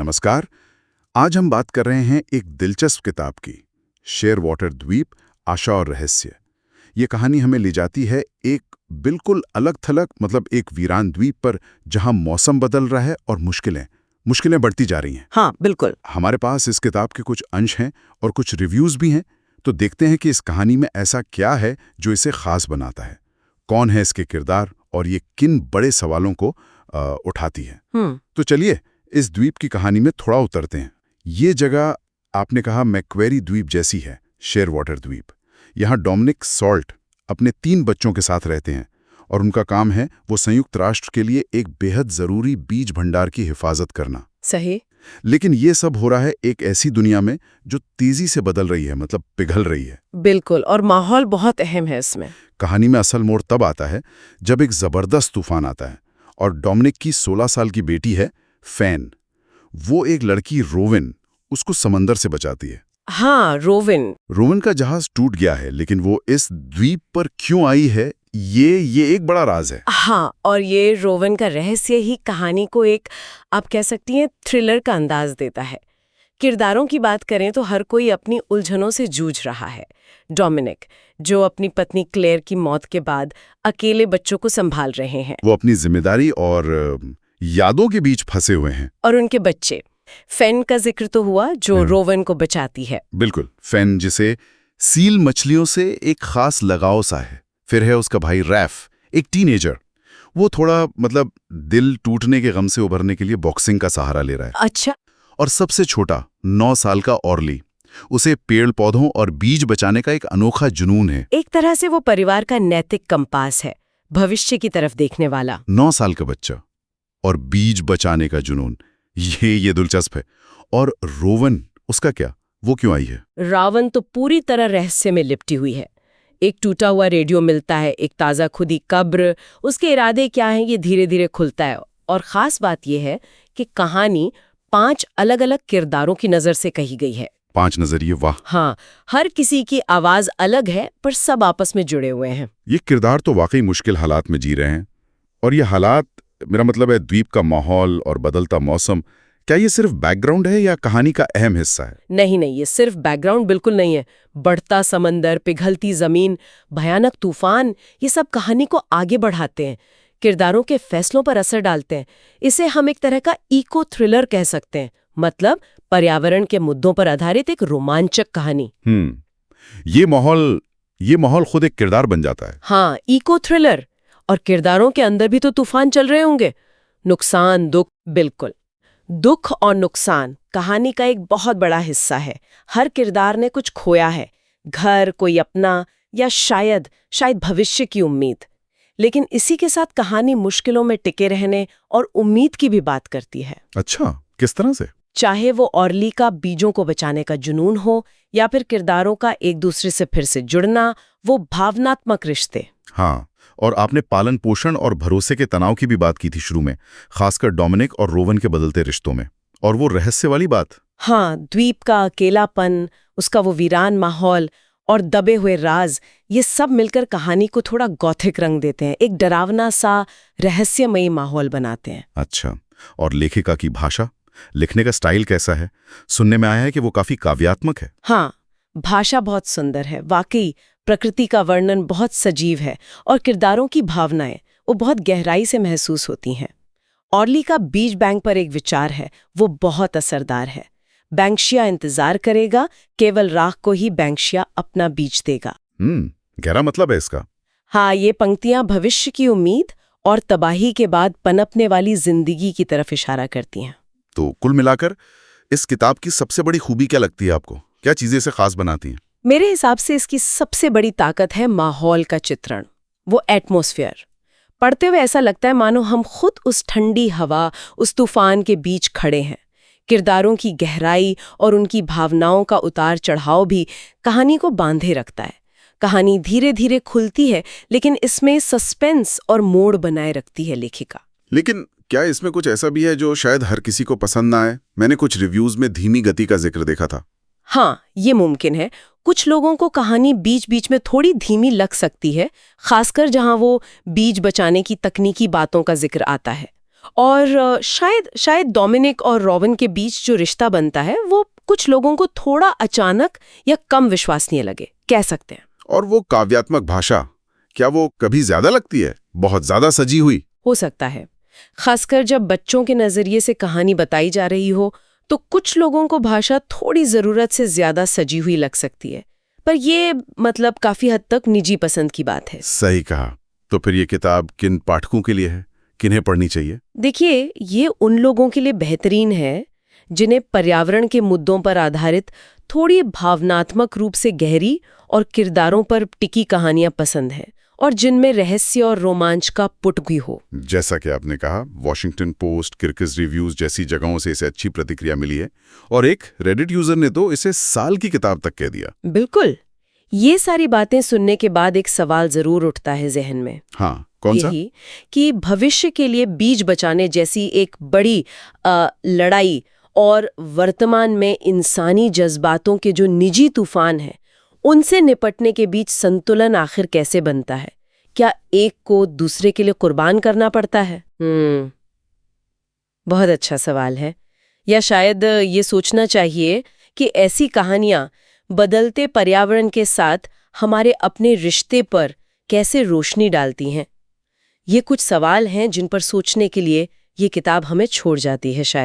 नमस्कार। आज हम बात कर रहे हैं एक दिलचस्प किताब की, शेरवाटर द्वीप, आशा और रहस्य। ये कहानी हमें ले जाती है एक बिल्कुल अलग थलग एक वीरान द्वीप पर, जहां मौसम बदल रहा है और मुश्किलें बढ़ती जा रही हैं। हाँ, बिल्कुल। हमारे पास इस किताब के कुछ अंश हैं और कुछ रिव्यूज भी हैं, तो देखते हैं कि इस कहानी में ऐसा क्या है जो इसे खास बनाता है। कौन है इसके किरदार और ये किन बड़े सवालों को उठाती है। तो चलिए इस द्वीप की कहानी में थोड़ा उतरते हैं। ये जगह आपने कहा मैक्वेरी द्वीप जैसी है, शेरवाटर द्वीप। यहाँ डोमिनिक सॉल्ट अपने 3 बच्चों के साथ रहते हैं और उनका काम है वो संयुक्त राष्ट्र के लिए एक बेहद जरूरी बीज भंडार की हिफाजत करना। सही। लेकिन ये सब हो रहा है एक ऐसी दुनिया में जो तेजी से बदल रही है, पिघल रही है। बिल्कुल, और माहौल बहुत अहम है इसमें। कहानी में असल मोड़ तब आता है जब एक जबरदस्त तूफान आता है और डोमिनिक की 16 साल की बेटी है फैन, वो एक लड़की रोविन, उसको समंदर से बचाती है। हाँ, रोविन का जहाज टूट गया है, लेकिन वो इस द्वीप पर क्यों आई है, ये एक बड़ा राज है। हाँ, और ये रोविन का रहस्य ही कहानी को एक, आप कह सकती हैं, थ्रिलर का अंदाज देता है। किरदारों की बात करें तो हर कोई अपनी उलझनों से जूझ रहा है। डोमिनिक, जो अपनी पत्नी क्लेयर की मौत के बाद अकेले बच्चों को संभाल रहे हैं, वो अपनी जिम्मेदारी और यादों के बीच फंसे हुए हैं। और उनके बच्चे, फैन का जिक्र तो हुआ, जो रोविन को बचाती है। बिल्कुल, फैन जिसे सील मछलियों से एक खास लगाव सा है। फिर है उसका भाई रैफ, एक टीनेजर। वो थोड़ा दिल टूटने के गम से उभरने के लिए बॉक्सिंग का सहारा ले रहा है। अच्छा। और सबसे छोटा 9 साल का ऑर्ली, उसे पेड़ पौधों और बीज बचाने का एक अनोखा जुनून है। एक तरह से वो परिवार का नैतिक कंपास है, भविष्य की तरफ देखने वाला। 9 साल का बच्चा और बीज बचाने का जुनून, ये दिलचस्प है। और रोवन, उसका क्या, वो क्यों आई है? रावण तो पूरी तरह रहस्य में लिपटी हुई है। एक टूटा हुआ रेडियो मिलता है, एक ताज़ा खुदी कब्र। उसके इरादे क्या हैं, ये धीरे धीरे खुलता है। और ख़ास बात यह है कि कहानी 5 अलग-अलग किरदारों की नज़र से कही गई है। 5 नजरिए, वाह। हाँ, हर किसी की आवाज़ अलग है, पर सब आपस में जुड़े हुए हैं। ये किरदार तो वाकई मुश्किल हालात में जी रहे हैं। और ये हालात, मेरा मतलब है द्वीप का माहौल और बदलता मौसम, क्या ये सिर्फ बैकग्राउंड है या कहानी का अहम हिस्सा है? नहीं, ये सिर्फ बैकग्राउंड बिल्कुल नहीं है। बढ़ता समंदर, पिघलती जमीन, भयानक तूफान, ये सब कहानी को आगे बढ़ाते हैं, किरदारों के फैसलों पर असर डालते हैं। इसे हम एक तरह का इको थ्रिलर कह सकते हैं, मतलब पर्यावरण के मुद्दों पर आधारित एक रोमांचक कहानी। ये माहौल खुद एक किरदार बन जाता है। हाँ, इको थ्रिलर। और किरदारों के अंदर भी तो तूफान चल रहे होंगे, नुकसान, दुख। बिल्कुल, दुख और नुकसान कहानी का एक बहुत बड़ा हिस्सा है। हर किरदार ने कुछ खोया है, घर, कोई अपना, या शायद भविष्य की उम्मीद। लेकिन इसी के साथ कहानी मुश्किलों में टिके रहने और उम्मीद की भी बात करती है। अच्छा, किस तरह से? चाहे वो ऑर्ली का बीजों को बचाने का जुनून हो, या फिर किरदारों का एक दूसरे से फिर से जुड़ना, वो भावनात्मक रिश्ते। हाँ, और आपने पालन पोषण और भरोसे के तनाव की भी बात की थी शुरू में, खासकर डोमिनिक और रोवन के बदलते रिश्तों में। और वो रहस्य वाली बात। हाँ, द्वीप का अकेलापन, उसका वो वीरान माहौल और दबे हुए राज, ये सब मिलकर कहानी को थोड़ा गॉथिक रंग देते हैं, एक डरावना सा रहस्यमयी माहौल बनाते हैं। अच्छा, और लेखिका की भाषा, लिखने का स्टाइल कैसा है? सुनने में आया है कि वो काफी काव्यात्मक है। हाँ, भाषा बहुत सुंदर है, वाकई। प्रकृति का वर्णन बहुत सजीव है और किरदारों की भावनाएं वो बहुत गहराई से महसूस होती हैं। ऑर्ली का बीज बैंक पर एक विचार है, वो बहुत असरदार है। बैंक्शिया इंतजार करेगा, केवल राख को ही बैंक्शिया अपना बीज देगा। गहरा मतलब है इसका। हाँ, ये पंक्तियां भविष्य की उम्मीद और तबाही के बाद पनपने वाली जिंदगी की तरफ इशारा करती हैं। तो कुल मिलाकर इस किताब की सबसे बड़ी खूबी क्या लगती है आपको? क्या चीजें इसे खास बनाती हैं? मेरे हिसाब से इसकी सबसे बड़ी ताकत है माहौल का चित्रण, वो एटमॉस्फेयर। पढ़ते हुए ऐसा लगता है मानो हम खुद उस ठंडी हवा, उस तूफान के बीच खड़े हैं। किरदारों की गहराई और उनकी भावनाओं का उतार चढ़ाव भी कहानी को बांधे रखता है। कहानी धीरे धीरे खुलती है, लेकिन इसमें सस्पेंस और मोड़ बनाए रखती है लेखिका। लेकिन क्या इसमें कुछ ऐसा भी है जो शायद हर किसी को पसंद ना आए? मैंने कुछ रिव्यूज में धीमी गति का जिक्र देखा था। हाँ, ये मुमकिन है। कुछ लोगों को कहानी बीच बीच में थोड़ी धीमी लग सकती है, खासकर जहां वो बीज बचाने की तकनीकी बातों का जिक्र आता है। और शायद डोमिनिक और रॉबिन के बीच जो रिश्ता बनता है वो कुछ लोगों को थोड़ा अचानक या कम विश्वसनीय लगे, कह सकते हैं। और वो काव्यात्मक भाषा, क्या वो कभी ज्यादा लगती है, बहुत ज्यादा सजी हुई? हो सकता है, खासकर जब बच्चों के नजरिए से कहानी बताई जा रही हो तो कुछ लोगों को भाषा थोड़ी जरूरत से ज्यादा सजी हुई लग सकती है, पर ये मतलब काफी हद तक निजी पसंद की बात है। सही कहा। तो फिर ये किताब किन पाठकों के लिए है, किन्हें पढ़नी चाहिए? देखिए, ये उन लोगों के लिए बेहतरीन है जिन्हें पर्यावरण के मुद्दों पर आधारित थोड़ी भावनात्मक रूप से गहरी और किरदारों पर टिकी कहानियां पसंद हैं और जिनमें रहस्य और रोमांच का पुट भी हो। जैसा कि आपने कहा, वॉशिंगटन पोस्ट, किर्किज रिव्यूज जैसी जगहों से इसे अच्छी प्रतिक्रिया मिली है और एक रेडिट यूजर ने तो इसे साल की किताब तक कह दिया। बिल्कुल। ये सारी बातें सुनने के बाद एक सवाल जरूर उठता है जहन में। हाँ, कौन सा? यही कि भविष्य के लिए बीज बचाने जैसी एक बड़ी लड़ाई और वर्तमान में इंसानी जज्बातों के जो निजी तूफान हैं, उनसे निपटने के बीच संतुलन आखिर कैसे बनता है? क्या एक को दूसरे के लिए कुर्बान करना पड़ता है? बहुत अच्छा सवाल है। या शायद ये सोचना चाहिए कि ऐसी कहानियां बदलते पर्यावरण के साथ हमारे अपने रिश्ते पर कैसे रोशनी डालती हैं। ये कुछ सवाल हैं जिन पर सोचने के लिए ये किताब हमें छोड़ जाती है शायद।